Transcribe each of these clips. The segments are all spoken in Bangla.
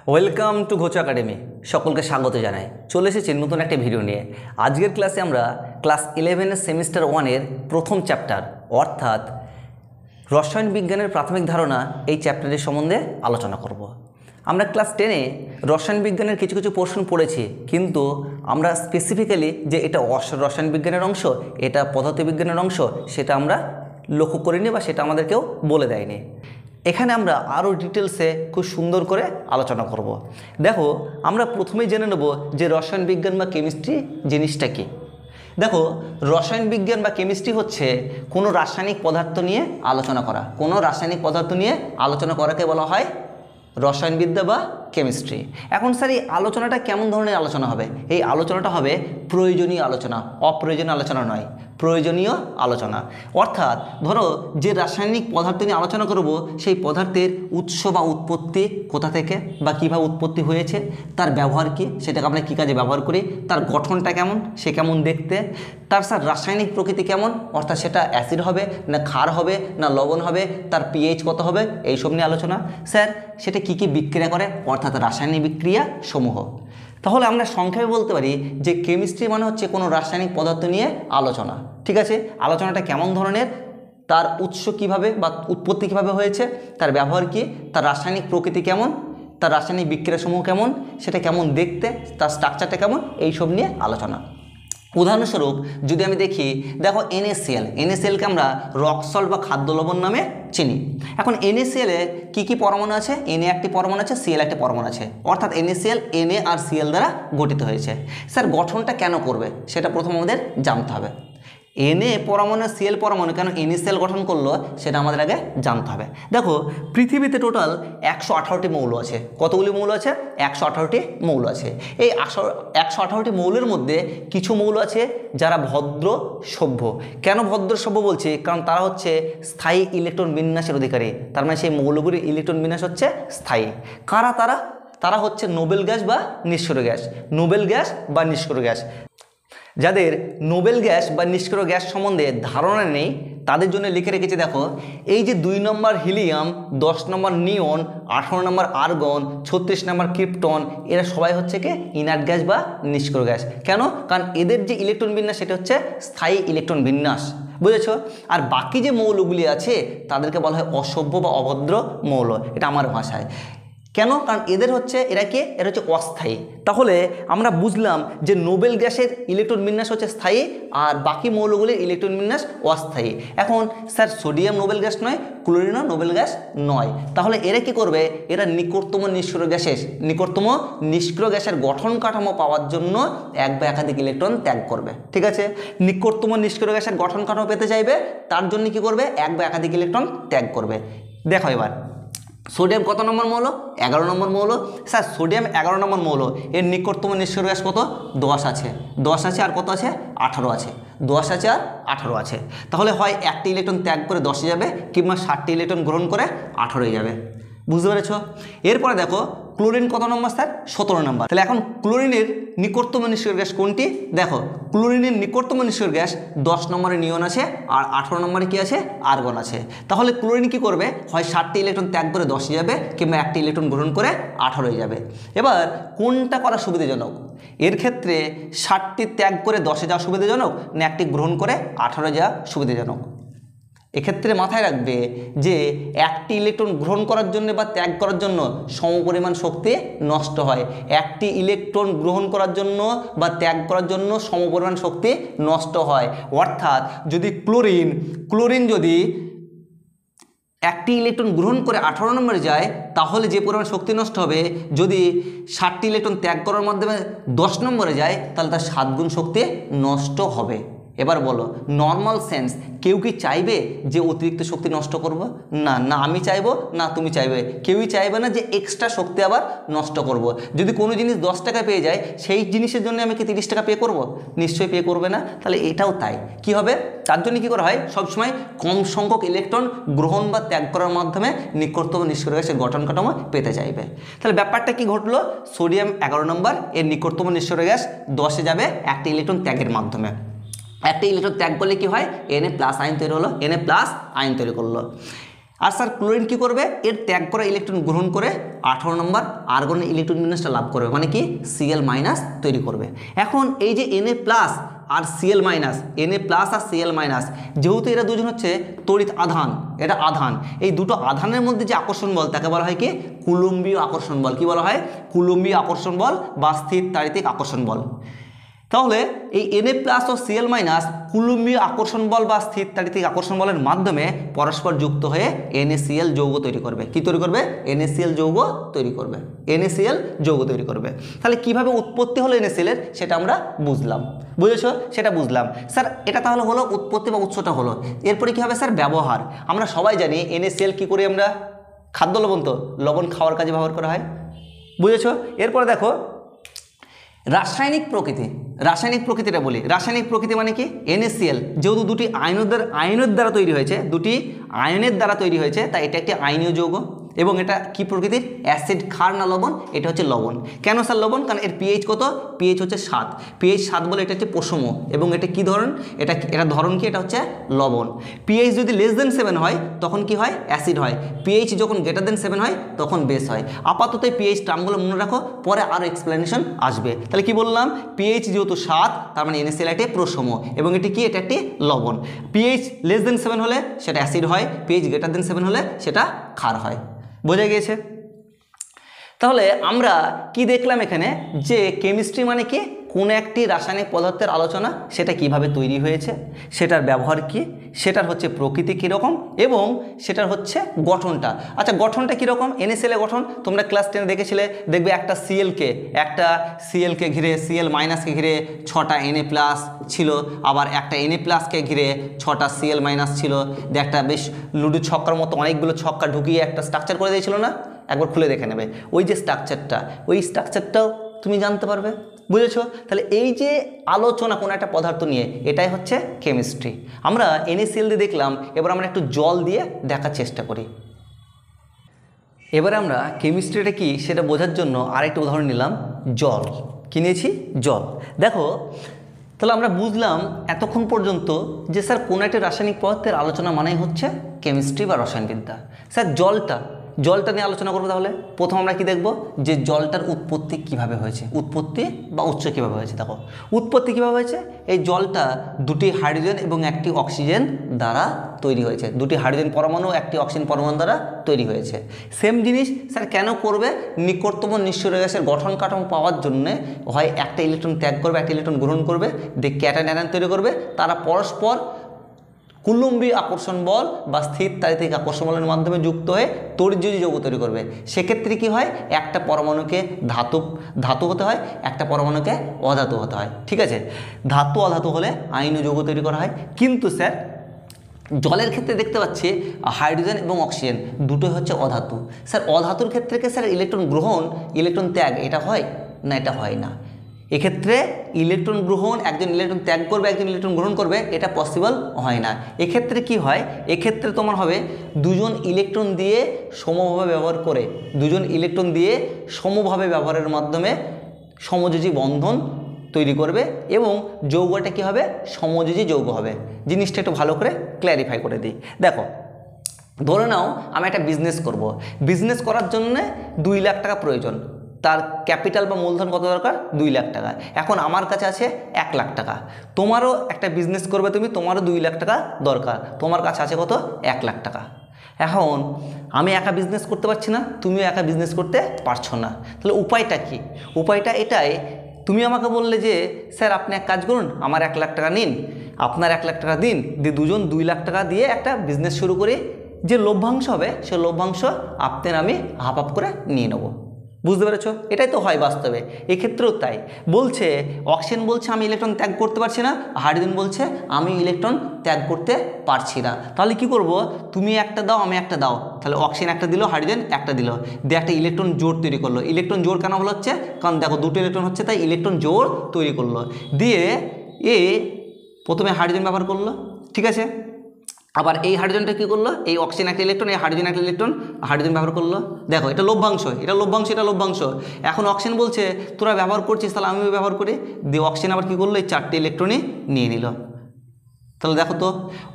ওয়েলকাম টু ঘোচ একাডেমি। সকলকে স্বাগত জানাই। চলে এসেছি নতুন একটা ভিডিও নিয়ে। আজকের ক্লাসে আমরা ক্লাস 11-এর সেমিস্টার 1-এর প্রথম চ্যাপ্টার অর্থাৎ রসায়ন বিজ্ঞানের প্রাথমিক ধারণা এই চ্যাপ্টারের সম্বন্ধে আলোচনা করব। আমরা ক্লাস 10-এ রসায়ন বিজ্ঞানের কিছু কিছু পোর্শন পড়েছি, কিন্তু আমরা স্পেসিফিক্যালি যে এটা রসায়ন বিজ্ঞানের অংশ, এটা পদার্থবিজ্ঞানের অংশ, সেটা আমরা লক্ষ্য করিনি বা সেটা আমাদেরকেও বলে দেয়নি। এখানে আমরা আরও ডিটেলসে খুব সুন্দর করে আলোচনা করব। দেখো, আমরা প্রথমেই জেনে নেব যে রসায়ন বিজ্ঞান বা কেমিস্ট্রি জিনিসটা কী। দেখো, রসায়ন বিজ্ঞান বা কেমিস্ট্রি হচ্ছে কোনো রাসায়নিক পদার্থ নিয়ে আলোচনা করা। কোনো রাসায়নিক পদার্থ নিয়ে আলোচনা করাকে বলা হয় রসায়নবিদ্যা বা কেমিস্ট্রি। এখন স্যার এই আলোচনাটা কেমন ধরনের আলোচনা হবে? এই আলোচনাটা হবে প্রয়োজনীয় আলোচনা, অপ্রয়োজনীয় আলোচনা নয়, প্রয়োজনীয় আলোচনা। অর্থাৎ ধরো যে রাসায়নিক পদার্থ নিয়ে আলোচনা করব, সেই পদার্থের উৎস বা উৎপত্তি কোথা থেকে বা কীভাবে উৎপত্তি হয়েছে, তার ব্যবহার কী, সেটাকে আমরা কী কাজে ব্যবহার করি, তার গঠনটা কেমন, সে কেমন দেখতে, তার স্যার রাসায়নিক প্রকৃতি কেমন, অর্থাৎ সেটা অ্যাসিড হবে না ক্ষার হবে না লবণ হবে, তার পিএইচ কত হবে, এইসব নিয়ে আলোচনা। স্যার সেটা কী কী বিক্রিয়া করে, অর্থাৎ রাসায়নিক বিক্রিয়া সমূহ। তাহলে আমরা সংক্ষেপে বলতে পারি যে কেমিস্ট্রি মানে হচ্ছে কোনো রাসায়নিক পদার্থ নিয়ে আলোচনা। ঠিক আছে, আলোচনাটা কেমন ধরনের, তার উৎস কিভাবে বা উৎপত্তি কীভাবে হয়েছে, তার ব্যবহার কী, তার রাসায়নিক প্রকৃতি কেমন, তার রাসায়নিক বিক্রিয়াসমূহ কেমন, সেটা কেমন দেখতে, তার স্ট্রাকচারটা কেমন, এইসব নিয়ে আলোচনা। উদাহরণস্বরূপ যদি আমি দেখি, দেখো NaClকে আমরা রক সল্ট বা খাদ্য লবণ নামে চিনি। এখন NaCl এ কী কী পরমাণু আছে? Na একটি পরমাণু আছে, Cl একটি পরমাণু আছে, অর্থাৎ NaCl Na আর Cl দ্বারা গঠিত হয়েছে। স্যার গঠনটা কেন করবে সেটা প্রথম আমাদের জানতে হবে। Na পরমাণু Cl পরমাণু কেন NaCl গঠন করলো সেটা আমাদের আগে জানতে হবে। দেখো, পৃথিবীতে টোটাল 118টি মৌল আছে। কতগুলি মৌল আছে? 118টি মৌল আছে। এই 118টি মৌলের মধ্যে কিছু মৌল আছে যারা ভদ্র সভ্য। কেন ভদ্র সভ্য বলছি? কারণ তারা হচ্ছে স্থায়ী ইলেকট্রন বিন্যাসের অধিকারী। তার মানে সেই মৌলগুলির ইলেকট্রন বিন্যাস হচ্ছে স্থায়ী। কারা তারা? তারা হচ্ছে নোবেল গ্যাস বা নিষ্ক্রিয় গ্যাস। নোবেল গ্যাস বা নিষ্ক্রিয় গ্যাস। যাদের নোবেল গ্যাস বা নিষ্ক্রিয় গ্যাস সম্বন্ধে ধারণা নেই তাদের জন্য লিখে রেখেছি। দেখো, এই যে 2 নম্বর হিলিয়াম, 10 নম্বর নিয়ন, 18 নম্বর আর্গন, 36 নম্বর ক্রিপ্টন, এরা সবাই হচ্ছে কি ইনার্ট গ্যাস বা নিষ্ক্রিয় গ্যাস। কেন? কারণ এদের যে ইলেকট্রন বিন্যাস সেটা হচ্ছে স্থায়ী ইলেকট্রন বিন্যাস। বুঝেছো? আর বাকি যে মৌলগুলি আছে তাদেরকে বলা হয় অসভ্য বা অভদ্র মৌল, এটা আমার ভাষায়। কেন? কারণ এরা হচ্ছে অস্থায়ী। তাহলে আমরা বুঝলাম যে নোবেল গ্যাসের ইলেকট্রন বিন্যাস হচ্ছে স্থায়ী আর বাকি মৌলগুলির ইলেকট্রন বিন্যাস অস্থায়ী। এখন স্যার সোডিয়াম নোবেল গ্যাস নয়, ক্লোরিনও নোবেল গ্যাস নয়, তাহলে এরা কি করবে? এরা নিকটতম নিষ্ক্রিয় গ্যাসের গঠন কাঠামো পাওয়ার জন্য এক বা একাধিক ইলেকট্রন ত্যাগ করবে। ঠিক আছে, নিকটতম নিষ্ক্রিয় গ্যাসের গঠন কাঠামো পেতে চাইবে, তার জন্য কি করবে? এক বা একাধিক ইলেকট্রন ত্যাগ করবে। দেখো এবার সোডিয়াম কত নম্বর মৌল? 11 নম্বর মৌল। স্যার সোডিয়াম 11 নম্বর মৌল, এর নিকটতম নিষ্ক্রিয় গ্যাস কত? 10 আছে। 10 আছে আর কত আছে? 18 আছে। 10 আছে আর 18 আছে। তাহলে হয় একটি ইলেকট্রন ত্যাগ করে 10-এ যাবে, কিংবা 60টি ইলেকট্রন গ্রহণ করে 18-এ যাবে। বুঝতে পেরেছ? এরপরে দেখো ক্লোরিন কত নম্বর স্যার? 17 নম্বর। তাহলে এখন ক্লোরিনের নিকটতম নিষ্ক্রিয় গ্যাস কোনটি? দেখো, ক্লোরিনের নিকটতম নিষ্ক্রিয় গ্যাস 10 নম্বরে নিয়ন আছে আর 18 নম্বরে কি আছে? আর্গন আছে। তাহলে ক্লোরিন কি করবে? হয় 60টি ইলেকট্রন ত্যাগ করে 10-এ যাবে, কিংবা একটি ইলেকট্রন গ্রহণ করে 18-এ যাবে। এবার কোনটা করা সুবিধাজনক? এর ক্ষেত্রে 60টি ত্যাগ করে 10-এ যাওয়া সুবিধাজনক না একটি গ্রহণ করে 18-এ যাওয়া সুবিধাজনক? এক্ষেত্রে মাথায় রাখবে যে একটি ইলেকট্রন গ্রহণ করার জন্য বা ত্যাগ করার জন্য সমপরিমাণ শক্তি নষ্ট হয়। একটি ইলেকট্রন গ্রহণ করার জন্য বা ত্যাগ করার জন্য সমপরিমাণ শক্তি নষ্ট হয়। অর্থাৎ যদি ক্লোরিন যদি একটি ইলেকট্রন গ্রহণ করে 18 নম্বরে যায়, তাহলে যে পরিমাণ শক্তি নষ্ট হবে, যদি 60টি ইলেকট্রন ত্যাগ করার মাধ্যমে 10 নম্বরে যায়, তাহলে তার 7 গুণ শক্তি নষ্ট হবে। এবার বলো, নর্মাল সেন্স কেউ কি চাইবে যে অতিরিক্ত শক্তি নষ্ট করব? না, না আমি চাইবো না তুমি চাইবে, কেউই চাইবে না যে এক্সট্রা শক্তি আবার নষ্ট করব। যদি কোনো জিনিস 10 টাকা পেয়ে যায়, সেই জিনিসের জন্য আমি কি 30 টাকা পে করব? নিশ্চয়ই পে করবে না। তাহলে এটাও তাই। কি হবে? তার জন্য কী করা হয়? সবসময় কম সংখ্যক ইলেকট্রন গ্রহণ বা ত্যাগ করার মাধ্যমে নিকটতম নিষ্ক্রিয় গ্যাসের গঠন কাঠামো পেতে চাইবে। তাহলে ব্যাপারটা কি ঘটলো? সোডিয়াম 11 নম্বর, এর নিকটতম নিষ্ক্রিয় গ্যাস 10-এ যাবে একটি ইলেকট্রন ত্যাগের মাধ্যমে। একটা ইলেকট্রন ত্যাগ করলে কি হয়? Na+ আয়ন তৈরি হলো, Na+ আয়ন তৈরি করলো। আর স্যার ক্লোরিন কী করবে, এর ত্যাগ করা ইলেকট্রন গ্রহণ করে 18 নম্বর আর্গনের ইলেকট্রন বিন্যাসটা লাভ করবে, মানে কি Cl মাইনাস তৈরি করবে। এখন এই যে Na প্লাস আর Cl মাইনাস, Na প্লাস আর Cl মাইনাস, যেহেতু এরা দুজন হচ্ছে তড়িৎ আধান, এটা আধান, এই দুটো আধানের মধ্যে যে আকর্ষণ বল তাকে বলা হয় কি কুলম্বীয় আকর্ষণ বল। কি বলা হয়? কুলম্বীয় আকর্ষণ বল বা স্থির তাড়িতিক আকর্ষণ বল। তাহলে এই Na প্লাস ও Cl মাইনাস কুলম্বীয় আকর্ষণ বল বা স্থির তাড়িতিক আকর্ষণ বলের মাধ্যমে পরস্পর যুক্ত হয়ে NaCl যৌগ তৈরি করবে। কি তৈরি করবে? NaCl যৌগ তৈরি করবে, NaCl যৌগ তৈরি করবে। তাহলে কিভাবে উৎপত্তি হলো NaCl এর সেটা আমরা বুঝলাম, বুঝেছ? সেটা বুঝলাম স্যার। এটা তাহলে হলো উৎপত্তি বা উৎসটা হলো। এরপরে কী হবে স্যার? ব্যবহার। আমরা সবাই জানি NaCl কী করি আমরা? খাদ্য লবণ, তো লবণ খাওয়ার কাজে ব্যবহার করা হয়, বুঝেছ? এরপরে দেখো রাসায়নিক প্রকৃতি, রাসায়নিক প্রকৃতিটা বলি। রাসায়নিক প্রকৃতি মানে কি? NaCl যেহেতু দুটি আয়নের দ্বারা তৈরি হয়েছে, দুটি আয়নের দ্বারা তৈরি হয়েছে, তাই এটা একটি আয়নীয় যৌগ। এবং এটা কি প্রকৃতির? অ্যাসিড, ক্ষার না লবণ? এটা হচ্ছে লবণ। কেন স্যার লবণ? কারণ এর pH কত? pH হচ্ছে 7, pH 7 বলে এটা হচ্ছে পশম। এবং এটা কি ধরন? এটা ধরন কি? এটা হচ্ছে লবণ। pH যদি <7 হয় তখন কি হয়? অ্যাসিড হয়। pH যখন <7 হয় তখন বেস হয়। আপাতত এই pH টার্মগুলো মনে রাখো, পরে আরও এক্সপ্লেনেশন আসবে। তাহলে কি বললাম? pH যেহেতু 7, তার মানে NaCl একটি প্রশম, এবং এটি কি? এটা একটি লবণ। pH <7 হলে সেটা অ্যাসিড হয়, pH <7 হলে সেটা ক্ষার হয়। বোঝা গিয়েছে? তাহলে আমরা কি দেখলাম এখানে? যে কেমিস্ট্রি মানে কি? কোনো একটি রাসায়নিক পদার্থের আলোচনা, সেটা কিভাবে তৈরি হয়েছে, সেটার ব্যবহার কি, সেটার হচ্ছে প্রকৃতি কীরকম, এবং সেটার হচ্ছে গঠনটা। আচ্ছা, গঠনটা কীরকম? NaCl এর গঠন তোমরা ক্লাস 10 দেখেছিলে, দেখবে একটা Clকে ঘিরে, Cl মাইনাসকে ঘিরে 6টা Na প্লাস ছিল, আবার একটা Na প্লাসকে ঘিরে 6টা Cl মাইনাস ছিল। একটা বেশ লুডো ছক্কার মতো অনেকগুলো ছক্কা ঢুকিয়ে একটা স্ট্রাকচার করে দিয়েছিল না? একবার খুলে দেখে নেবে ওই যে স্ট্রাকচারটা, ওই স্ট্রাকচারটাও তুমি জানতে পারবে, বুঝেছো? তাহলে এই যে আলোচনা কোনো একটা পদার্থ নিয়ে, এটাই হচ্ছে কেমিস্ট্রি। আমরা NaCl দিয়ে দেখলাম, এবার আমরা একটু জল দিয়ে দেখার চেষ্টা করি। এবারে আমরা কেমিস্ট্রিটা কি সেটা বোঝার জন্য আরেকটা উদাহরণ নিলাম, জল। কি নিয়েছি? জল। দেখো, তাহলে আমরা বুঝলাম এতক্ষণ পর্যন্ত যে স্যার কোনো একটা রাসায়নিক পদার্থের আলোচনা মানেই হচ্ছে কেমিস্ট্রি বা রসায়নবিদ্যা। স্যার জলটা নিয়ে আলোচনা করবো। তাহলে প্রথম আমরা কি দেখব? যে জলটার উৎপত্তি কিভাবে হয়েছে, উৎপত্তি বা উৎস কিভাবে হয়েছে। দেখো উৎপত্তি কিভাবে হয়েছে। এই জলটা দুটি হাইড্রোজেন এবং একটি অক্সিজেন দ্বারা তৈরি হয়েছে, দুটি হাইড্রোজেন পরমাণু একটি অক্সিজেন পরমাণু দ্বারা তৈরি হয়েছে। সেম জিনিস স্যার কেন করবে? নিকটতম নিঃসরণীয় গ্যাসের গঠন কাঠামো পাওয়ার জন্য হয় একটা ইলেকট্রন ত্যাগ করবে, একটা ইলেকট্রন গ্রহণ করবে, দিয়ে ক্যাটায়ন অ্যানায়ন তৈরি করবে, তারা পরস্পর কুলম্বীয় আকর্ষণ বল বা স্থির তাড়িতিক আকর্ষণ বলের মাধ্যমে যুক্ত হয়ে তড়িৎযোজী যৌগ তৈরি করবে। সেক্ষেত্রে কি হয়? একটা পরমাণুকে ধাতু হতে হয়, একটা পরমাণুকে অধাতু হতে হয়। ঠিক আছে? ধাতু অধাতু হলে আয়নীয় যৌগ তৈরি করা হয়। কিন্তু স্যার জলের ক্ষেত্রে দেখতে পাচ্ছি হাইড্রোজেন এবং অক্সিজেন দুটোই হচ্ছে অধাতু। স্যার অধাতুর ক্ষেত্রে কি স্যার ইলেকট্রন গ্রহণ ইলেকট্রন ত্যাগ এটা হয় না? এটা হয় না। এক্ষেত্রে ইলেকট্রন গ্রহণ, একজন ইলেকট্রন ত্যাগ করবে, একজন ইলেকট্রন গ্রহণ করবে, এটা পসিবল হয় না। এক্ষেত্রে কি হয়? এক্ষেত্রে তোমার হবে দুজন ইলেকট্রন দিয়ে সমভাবে ব্যবহার করে, দুজন ইলেকট্রন দিয়ে সমভাবে ব্যবহারের মাধ্যমে সমযোজী বন্ধন তৈরি করবে, এবং যৌগটা কি হবে? সমযোজী যৌগ হবে। জিনিসটা একটু ভালো করে ক্ল্যারিফাই করে দিই। দেখো, ধরে নাও আমি একটা বিজনেস করব। বিজনেস করার জন্য 2 লাখ টাকা প্রয়োজন। তার ক্যাপিটাল বা মূলধন কত দরকার? 2 লাখ টাকা। এখন আমার কাছে আছে 1 লাখ টাকা। তোমারও একটা বিজনেস করবে তুমি, তোমারও 2 লাখ টাকা দরকার। তোমার কাছে আছে কত? 1 লাখ টাকা। এখন আমি একা বিজনেস করতে পারছি না, তুমিও একা বিজনেস করতে পারছো না। তাহলে উপায়টা কি? উপায়টা এটাই, তুমি আমাকে বললে যে স্যার আপনি এক কাজ করুন, আমার 1 লাখ টাকা নিন, আপনার 1 লাখ টাকা দিন, দিয়ে দুজন 2 লাখ টাকা দিয়ে একটা বিজনেস শুরু করি। যে লভ্যাংশ হবে সে লভ্যাংশ আপনার আমি হাফ হাফ করে নিয়ে নেবো। বুঝতে পেরেছ? এটাই তো হয় বাস্তবে। এক্ষেত্রেও তাই বলছে। অক্সিজেন বলছে আমি ইলেকট্রন ত্যাগ করতে পারছি না, হাইড্রোজেন বলছে আমি ইলেকট্রন ত্যাগ করতে পারছি না। তাহলে কি করব? তুমি একটা দাও, আমি একটা দাও। তাহলে অক্সিজেন একটা দিল, হাইড্রোজেন একটা দিল, দিয়ে একটা ইলেকট্রন জোড় তৈরি করলো। ইলেকট্রন জোড় কেন বলা হচ্ছে? কারণ দেখো দুটো ইলেকট্রন হচ্ছে, তাই ইলেকট্রন জোড় তৈরি করলো। দিয়ে প্রথমে হাইড্রোজেন ব্যবহার করলো, ঠিক আছে। আবার এই হাইড্রোজেনটা কী করলো? এই অক্সিজেন একটা ইলেকট্রন, এই হাইড্রোজেন একটা ইলেকট্রন, হাইড্রোজেন ব্যবহার করলো। দেখো এটা লভ্যাংশ, এটা লভ্যাংশ, এটা লভ্যাংশ। এখন অক্সিজেন বলছে তোরা ব্যবহার করছিস, তাহলে আমিও ব্যবহার করি। দিয়ে অক্সিজেন আবার কী করলো? এই 4টে ইলেকট্রনই নিয়ে নিল। তাহলে দেখো তো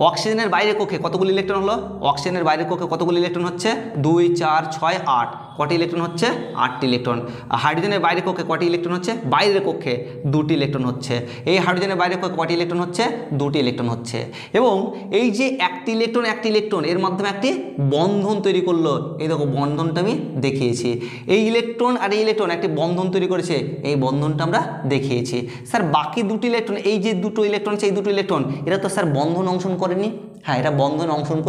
অক্সিজেনের বাইরের কক্ষে কতগুলি ইলেকট্রন হলো, অক্সিজেনের বাইরের কক্ষে কতগুলি ইলেকট্রন হচ্ছে 2 4 6 8, কটি ইলেকট্রন হচ্ছে 8টি ইলেকট্রন। হাইড্রোজেনের বাইরের কক্ষে কটি ইলেকট্রন হচ্ছে, বাইরের কক্ষে 2টি ইলেকট্রন হচ্ছে। এই হাইড্রোজেনের বাইরের কক্ষে কটি ইলেকট্রন হচ্ছে, 2টি ইলেকট্রন হচ্ছে। এবং এই যে একটি ইলেকট্রন এর মাধ্যমে একটি বন্ধন তৈরি করলো, এই দেখো বন্ধনটা আমি দেখিয়েছি। এই ইলেকট্রন আর এই ইলেকট্রন একটি বন্ধন তৈরি করেছে, এই বন্ধনটা আমরা দেখিয়েছি। স্যার বাকি দুটি ইলেকট্রন, এই যে দুটো ইলেকট্রন আছে, এই দুটো ইলেকট্রন এরা তো স্যার বন্ধন অংশগ্রহণ করেনি। হ্যাঁ, এটা বন্ধন অংশগ্রহণ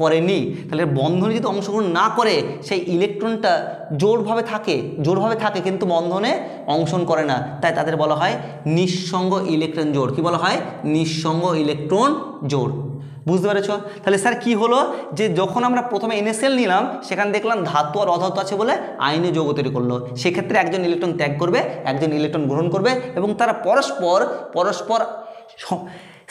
করেনি। তাহলে বন্ধনে যদি অংশগ্রহণ না করে সেই ইলেকট্রনটা জোরভাবে থাকে কিন্তু বন্ধনে অংশগ্রহণ করে না, তাই তাদের বলা হয় নিঃসঙ্গ ইলেকট্রন জোড়। কি বলা হয়? নিঃসঙ্গ ইলেকট্রন জোড়। বুঝতে পেরেছ? তাহলে স্যার কি হলো যে যখন আমরা প্রথমে NaCl নিলাম সেখানে দেখলাম ধাতু আর অধাতু আছে বলে আয়নীয় যৌগ তৈরি করলো। সেক্ষেত্রে একজন ইলেকট্রন ত্যাগ করবে, একজন ইলেকট্রন গ্রহণ করবে এবং তারা পরস্পর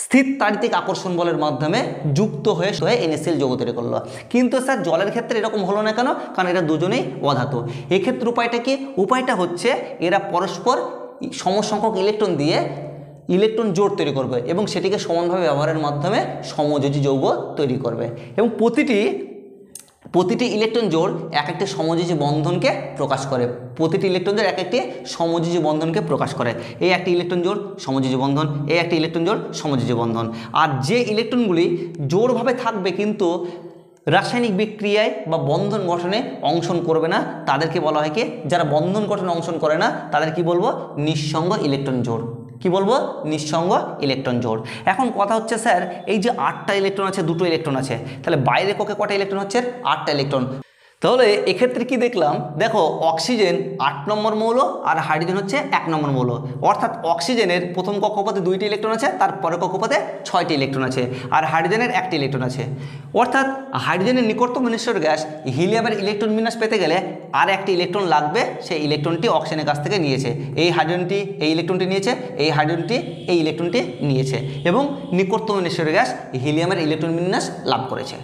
স্থির তাড়িতিক আকর্ষণ বলের মাধ্যমে যুক্ত হয়ে NaCl যৌগ তৈরি করলো। কিন্তু স্যার জলের ক্ষেত্রে এরকম হলো না কেন? কারণ এরা দুজনেই অধাতু। এক্ষেত্রে উপায়টা কি? উপায়টা হচ্ছে এরা পরস্পর সমসংখ্যক ইলেকট্রন দিয়ে ইলেকট্রন জোড় তৈরি করবে এবং সেটিকে সমানভাবে ব্যবহারের মাধ্যমে সমযোজী যৌগ তৈরি করবে। এবং প্রতিটি ইলেকট্রন জোড় এক একটি সমযোজী বন্ধনকে প্রকাশ করে। প্রতিটি ইলেকট্রন জোড় এক একটি সমযোজী বন্ধনকে প্রকাশ করে। এই একটি ইলেকট্রন জোড় সমযোজী বন্ধন, এই একটি ইলেকট্রন জোড় সমযোজী বন্ধন। আর যে ইলেকট্রনগুলি জোড়ভাবে থাকবে কিন্তু রাসায়নিক বিক্রিয়ায় বা বন্ধন গঠনে অংশগ্রহণ করবে না তাদেরকে বলা হয় কি? যারা বন্ধন গঠনে অংশগ্রহণ করে না তাদের কি বলবো? নিঃসঙ্গ ইলেকট্রন জোড়। কি বলবো? নিঃসঙ্গ ইলেকট্রন জোড়। এখন কথা হচ্ছে স্যার এই যে 8টা ইলেকট্রন আছে, 2টো ইলেকট্রন আছে, তাহলে বাইরের কক্ষে কটা ইলেকট্রন হচ্ছে? 8টা ইলেকট্রন। তাহলে এক্ষেত্রে কি দেখলাম? দেখো অক্সিজেন 8 নম্বর মৌল আর হাইড্রোজেন হচ্ছে 1 নম্বর মৌল। অর্থাৎ অক্সিজেনের প্রথম কক্ষপথে 2টি ইলেকট্রন আছে, তারপরে কক্ষপথে 6টি ইলেকট্রন আছে, আর হাইড্রোজেনের 1টি ইলেকট্রন আছে। অর্থাৎ হাইড্রোজেনের নিকটতম নিঃসরণ গ্যাস হিলিয়ামের ইলেকট্রন বিন্যাস পেতে গেলে আর একটি ইলেকট্রন লাগবে, সেই ইলেকট্রনটি অক্সিজেনের কাছ থেকে নিয়েছে। এই হাইড্রোজেনটি এই ইলেকট্রনটি নিয়েছে, এই হাইড্রোজেনটি এই ইলেকট্রনটি নিয়েছে এবং নিকটতম নিঃসরণ গ্যাস হিলিয়ামের ইলেকট্রন বিন্যাস লাভ করেছে।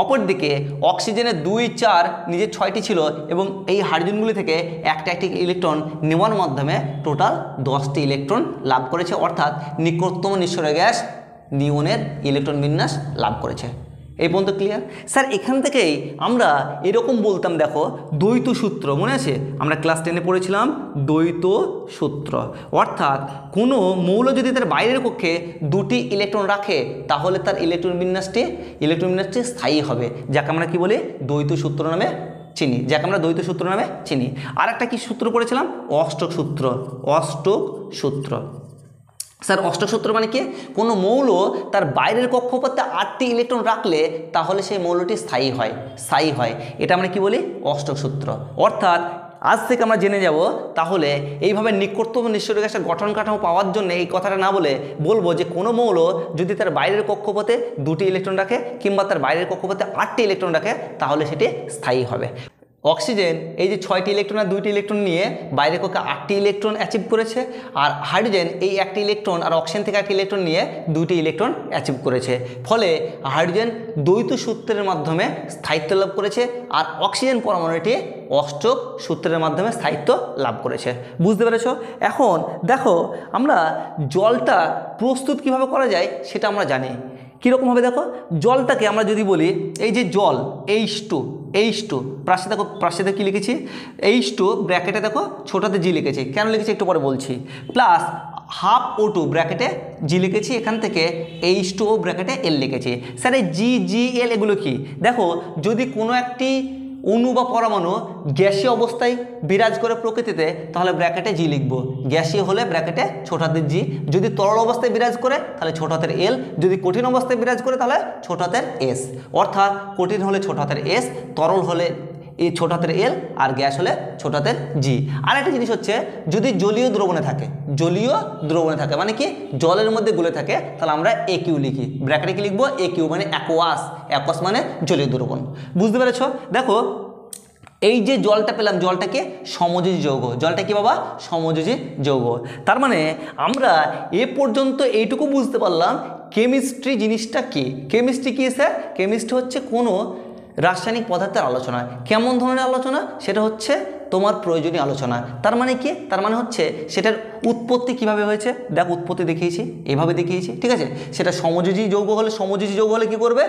অপরদিকে অক্সিজেনের 2 4 নিজের 6টি ছিল এবং এই হাইড্রোজেনগুলি থেকে একটি ইলেকট্রন নেওয়ার মাধ্যমে টোটাল 10টি ইলেকট্রন লাভ করেছে। অর্থাৎ নিকটতম নিঃসরণ গ্যাস নিয়নের ইলেকট্রন বিন্যাস লাভ করেছে। এই পর্যন্ত ক্লিয়ার? স্যার এখান থেকেই আমরা এরকম বলতাম, দেখো দ্বৈত সূত্র মনে আছে? আমরা ক্লাস 10-এ পড়েছিলাম দ্বৈত সূত্র। অর্থাৎ কোনো মৌল যদি তার বাইরের কক্ষে 2টি ইলেকট্রন রাখে তাহলে তার ইলেকট্রন বিন্যাসটি স্থায়ী হবে, যাকে আমরা কি বলি? দ্বৈত সূত্র নামে চিনি। আর একটা কি সূত্র পড়েছিলাম? অষ্টক সূত্র। স্যার অষ্টক সূত্র মানে কি? কোনো মৌল তার বাইরের কক্ষপথে 8টি ইলেকট্রন রাখলে তাহলে সেই মৌলটি স্থায়ী হয়। এটা আমরা কি বলি? অষ্টক সূত্র। অর্থাৎ আজ থেকে আমরা জেনে যাব তাহলে এইভাবে নিকটতম নিঃসরণ গ্যাসের গঠন কাঠামো পাওয়ার জন্য এই কথাটা না বলবো যে কোনো মৌল যদি তার বাইরের কক্ষপথে 2টি ইলেকট্রন রাখে কিংবা তার বাইরের কক্ষপথে 8টি ইলেকট্রন রাখে তাহলে সেটি স্থায়ী হবে। অক্সিজেন এই যে 6টি ইলেকট্রন আর 2টি ইলেকট্রন নিয়ে বাইরের কক্ষে 8টি ইলেকট্রন অ্যাচিভ করেছে, আর হাইড্রোজেন এই 1টি ইলেকট্রন আর অক্সিজেন থেকে 1টি ইলেকট্রন নিয়ে 2টি ইলেকট্রন অ্যাচিভ করেছে। ফলে হাইড্রোজেন দ্বৈত সূত্রের মাধ্যমে স্থায়িত্ব লাভ করেছে আর অক্সিজেন পরমাণুটি অষ্টক সূত্রের মাধ্যমে স্থায়িত্ব লাভ করেছে। বুঝতে পেরেছ? এখন দেখো আমরা জলটা প্রস্তুত কিভাবে করা যায় সেটা আমরা জানি। কীরকমভাবে? দেখো জলটাকে আমরা যদি বলি এই যে জল H2 প্রাসে কী লিখেছি? H2 ব্র্যাকেটে দেখো ছোটাতে জি লিখেছি, কেন লিখেছি একটু পরে বলছি, প্লাস হাফ O2 ব্র্যাকেটে জি লিখেছি, এখান থেকে H2O ব্র্যাকেটে L লিখেছি। স্যার এই GL এগুলো কি? দেখো যদি কোনো একটি অণু বা পরমাণু গ্যাসীয় অবস্থায় বিরাজ করে প্রকৃতিতে তাহলে ব্র্যাকেটে জি লিখব, গ্যাসীয় হলে ব্র্যাকেটে ছোট হাতের জি, যদি তরল অবস্থায় বিরাজ করে তাহলে ছোট হাতের এল, যদি কঠিন অবস্থায় বিরাজ করে তাহলে ছোট হাতের এস। অর্থাৎ কঠিন হলে ছোট হাতের এস, তরল হলে এই ছোট হাতের এল, আর গ্যাস হলে ছোট হাতের জি। আর একটা জিনিস হচ্ছে যদি জলীয় দ্রবণে থাকে মানে কি জলের মধ্যে গুলে থাকে তাহলে আমরা একিউ লিখি, ব্র্যাকেটে কি লিখবো? একিউ মানে অ্যাকোয়াস মানে জলীয় দ্রবণ। বুঝতে পেরেছ? দেখো এই যে জলটা পেলাম, জলটাকে সমযোজী যৌগ। জলটা কি বাবা? সমযোজী যৌগ। তার মানে আমরা এ পর্যন্ত এইটুকু বুঝতে পারলাম কেমিস্ট্রি জিনিসটা কি। কেমিস্ট্রি কি স্যার? কেমিস্ট্রি হচ্ছে কোনো রাসায়নিক পদার্থের আলোচনা। কেমন ধরনের আলোচনা? সেটা হচ্ছে তোমার প্রয়োজনীয় আলোচনা। তার মানে কি? তার মানে হচ্ছে সেটার উৎপত্তি কিভাবে হয়েছে। দেখ উৎপত্তি দেখিয়েছি, এভাবে দেখিয়েছি, ঠিক আছে। সেটা সমযোজী যৌগ হলে, সমযোজী যৌগ হলে কী করবে?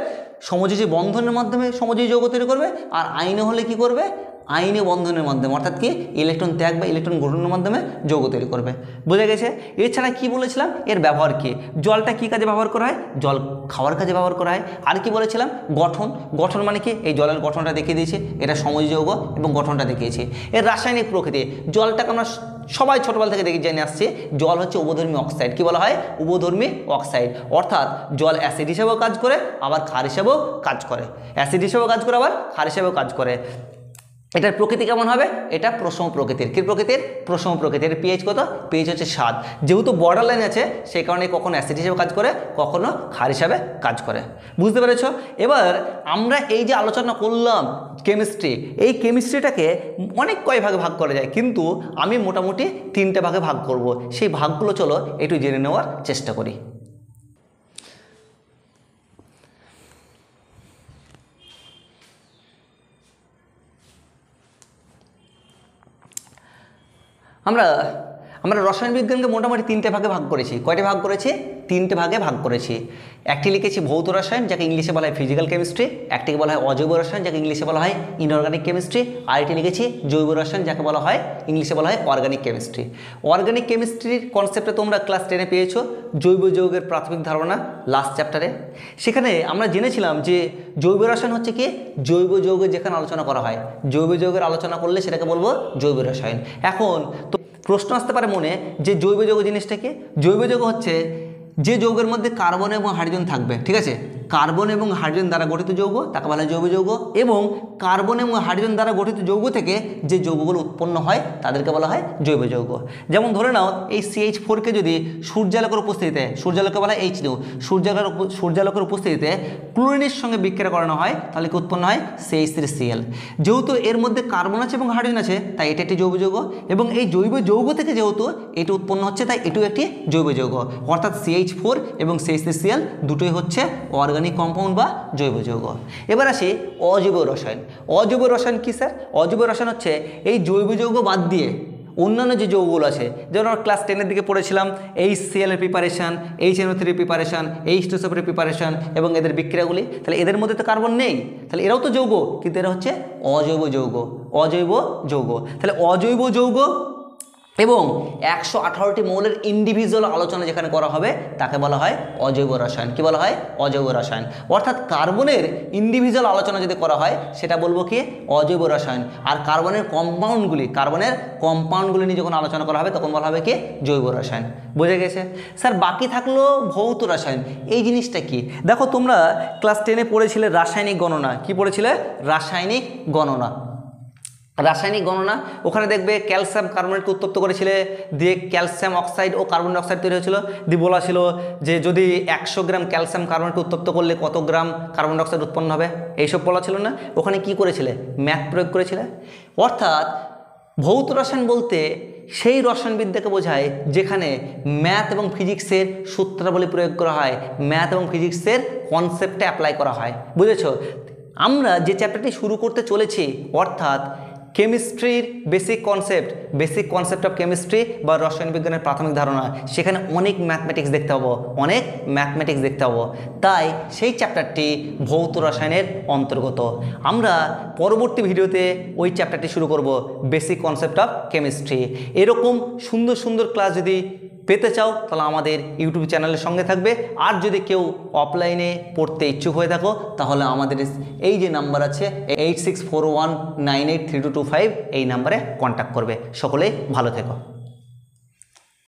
সমযোজী বন্ধনের মাধ্যমে সমযোজী যৌগ তৈরি করবে। আর আইনে হলে কি করবে? আইনীয় বন্ধনের মাধ্যমে, অর্থাৎ কি ইলেকট্রন ত্যাগ বা ইলেকট্রন গ্রহণের মাধ্যমে যৌগ তৈরি করবে। বোঝা গেছে? এছাড়া কি বলেছিলাম? এর ব্যবহার কি? জলটা কি কাজে ব্যবহার করা হয়? জল খাওয়ার কাজে ব্যবহার করা হয়। আর কি বলেছিলাম? গঠন। গঠন মানে কি? এই জলের গঠনটা দেখিয়ে দিয়েছি, এটা সমযোজী যৌগ এবং গঠনটা দেখিয়েছি। এর রাসায়নিক প্রকৃতি, জলটাকে আমরা সবাই ছোটবেলা থেকে দেখে জেনে আসছি, জল হচ্ছে উভধর্মী অক্সাইড। কি বলা হয়? উভধর্মী অক্সাইড। অর্থাৎ জল অ্যাসিড হিসেবেও কাজ করে, আবার ক্ষার হিসেবেও কাজ করে। অ্যাসিড হিসেবেও কাজ করে, আবার ক্ষার হিসেবেও কাজ করে। এটার প্রকৃতি কেমন হবে? এটা প্রশম প্রকৃতির। কী প্রকৃতির? প্রশম প্রকৃতির। পিএইচ কত? পিএইচ হচ্ছে 7। যেহেতু বর্ডার লাইন আছে সেই কারণে কখনো অ্যাসিড হিসেবে কাজ করে, কখনো ক্ষার হিসাবে কাজ করে। বুঝতে পেরেছ? এবার আমরা এই যে আলোচনা করলাম কেমিস্ট্রি, এই কেমিস্ট্রিটাকে অনেক কয় ভাগে ভাগ করা যায়, কিন্তু আমি মোটামুটি 3টে ভাগে ভাগ করব। সেই ভাগগুলো চলো একটু জেনে নেওয়ার চেষ্টা করি। আমরা রসায়ন বিজ্ঞানকে মোটামুটি 3টে ভাগে ভাগ করেছি। কয়টা ভাগ করেছি? 3টে ভাগে ভাগ করেছি। একটি লিখেছি ভৌত রসায়ন, যাকে ইংলিশে বলা হয় ফিজিক্যাল কেমিস্ট্রি। একটিকে বলা হয় অজৈব রসায়ন, যাকে ইংলিশে বলা হয় ইনঅর্গানিক কেমিস্ট্রি। আর এটি লিখেছি জৈব রসায়ন, যাকে বলা হয় ইংলিশে বলা হয় অর্গানিক কেমিস্ট্রি। অর্গানিক কেমিস্ট্রির কনসেপ্টে তোমরা ক্লাস 10-এ পেয়েছো জৈব যৌগের প্রাথমিক ধারণা, লাস্ট চ্যাপ্টারে। সেখানে আমরা জেনেছিলাম যে জৈব রসায়ন হচ্ছে কি? জৈব যৌগের যেখানে আলোচনা করা হয়, জৈব যৌগের আলোচনা করলে সেটাকে বলবো জৈব রসায়ন। এখন তো প্রশ্ন আসতে পারে মনে যে জৈব যৌগ জিনিসটা কি? জৈব যৌগ হচ্ছে যে যৌগের মধ্যে কার্বন এবং হাইড্রোজেন থাকবে, ঠিক আছে। কার্বন এবং হাইড্রোজেন দ্বারা গঠিত যৌগ, তাকে বলা হয় জৈব যৌগ। এবং কার্বন এবং হাইড্রোজেন দ্বারা গঠিত যৌগ থেকে যে যৌগগুলো উৎপন্ন হয় তাদেরকে বলা হয় জৈব যৌগ। যেমন ধরে নাও এই CH4কে যদি সূর্যালোকের উপস্থিতিতে, সূর্যালোকে বলা হয় H2, সূর্যালোকের উপস্থিতিতে ক্লোরিনের সঙ্গে বিক্রিয়া করানো হয়, তাহলে কি উৎপন্ন হয়? CH3Cl। যেহেতু এর মধ্যে কার্বন আছে এবং হাইড্রোজেন আছে, তাই এটা একটি জৈব যৌগ। এবং এই জৈব যৌগ থেকে যেহেতু এটি উৎপন্ন হচ্ছে, তাই এটিও একটি জৈব যৌগ। অর্থাৎ CH4 এবং CH3Cl দুটোই হচ্ছে অর্গানিক কম্পাউন্ড বা জৈব যৌগ। এবার আসি অজৈব রসায়ন। অজৈব রসায়ন কি স্যার? অজৈব রসায়ন হচ্ছে এই জৈব যৌগ বাদ দিয়ে অন্যান্য যে যৌগগুলো আছে, যেমন আমরা ক্লাস 10-এর দিকে পড়েছিলাম HCl এর প্রিপারেশান, HNO3 এর প্রিপারেশান, H2SO4 এর প্রিপারেশান এবং এদের বিক্রিয়াগুলি। তাহলে এদের মধ্যে তো কার্বন নেই, তাহলে এরাও তো যৌগ, কিন্তু এরা হচ্ছে অজৈব যৌগ। অজৈব যৌগ। তাহলে অজৈব যৌগ এবং 118টি মৌলের ইন্ডিভিজুয়াল আলোচনা যেখানে করা হবে তাকে বলা হয় অজৈব রসায়ন। কি বলা হয়? অজৈব রসায়ন। অর্থাৎ কার্বনের ইন্ডিভিজুয়াল আলোচনা যদি করা হয় সেটা বলবো কি? অজৈব রসায়ন। আর কার্বনের কম্পাউন্ডগুলি নিয়ে যখন আলোচনা করা হবে তখন বলা হবে কি? জৈব রসায়ন। বুঝে গেছে স্যার? বাকি থাকলো ভৌত রসায়ন। এই জিনিসটা কি? দেখো তোমরা ক্লাস 10-এ পড়েছিলে রাসায়নিক গণনা। কি পড়েছিলে? রাসায়নিক গণনা। রাসায়নিক গণনা, ওখানে দেখবে ক্যালসিয়াম কার্বনেটকে উত্তপ্ত করেছিলে, দিয়ে ক্যালসিয়াম অক্সাইড ও কার্বন ডাইঅক্সাইড তৈরি হয়েছিল। দিয়ে বলা ছিল যে যদি 100 গ্রাম ক্যালসিয়াম কার্বনেটকে উত্তপ্ত করলে কত গ্রাম কার্বন ডাইঅক্সাইড উৎপন্ন হবে, এইসব বলা ছিল না? ওখানে কি করেছিলে? ম্যাথ প্রয়োগ করেছিলে। অর্থাৎ ভৌত রসায়ন বলতে সেই রসায়নবিদ্যাকে বোঝায় যেখানে ম্যাথ এবং ফিজিক্সের সূত্রাবলী প্রয়োগ করা হয়, ম্যাথ এবং ফিজিক্সের কনসেপ্টে অ্যাপ্লাই করা হয়। বুঝেছ? আমরা যে চ্যাপ্টারটি শুরু করতে চলেছি, অর্থাৎ কেমিস্ট্রির বেসিক কনসেপ্ট অফ কেমিস্ট্রি বা রসায়ন বিজ্ঞানের প্রাথমিক ধারণা, সেখানে অনেক ম্যাথমেটিক্স দেখতে পাবো, তাই সেই চ্যাপ্টারটি ভৌত রসায়নের অন্তর্গত। আমরা পরবর্তী ভিডিওতে ওই চ্যাপ্টারটি শুরু করব, বেসিক কনসেপ্ট অফ কেমিস্ট্রি। এরকম সুন্দর সুন্দর ক্লাস যদি পেতে চাও তাহলে আমাদের ইউটিউব চ্যানেলের সঙ্গে থাকবে। আর যদি কেউ অফলাইনে পড়তে ইচ্ছুক হয়ে থাকো তাহলে আমাদের এই যে নাম্বার আছে 8641983225 এই নাম্বারে কন্ট্যাক্ট করবে। সকলেই ভালো থেকো।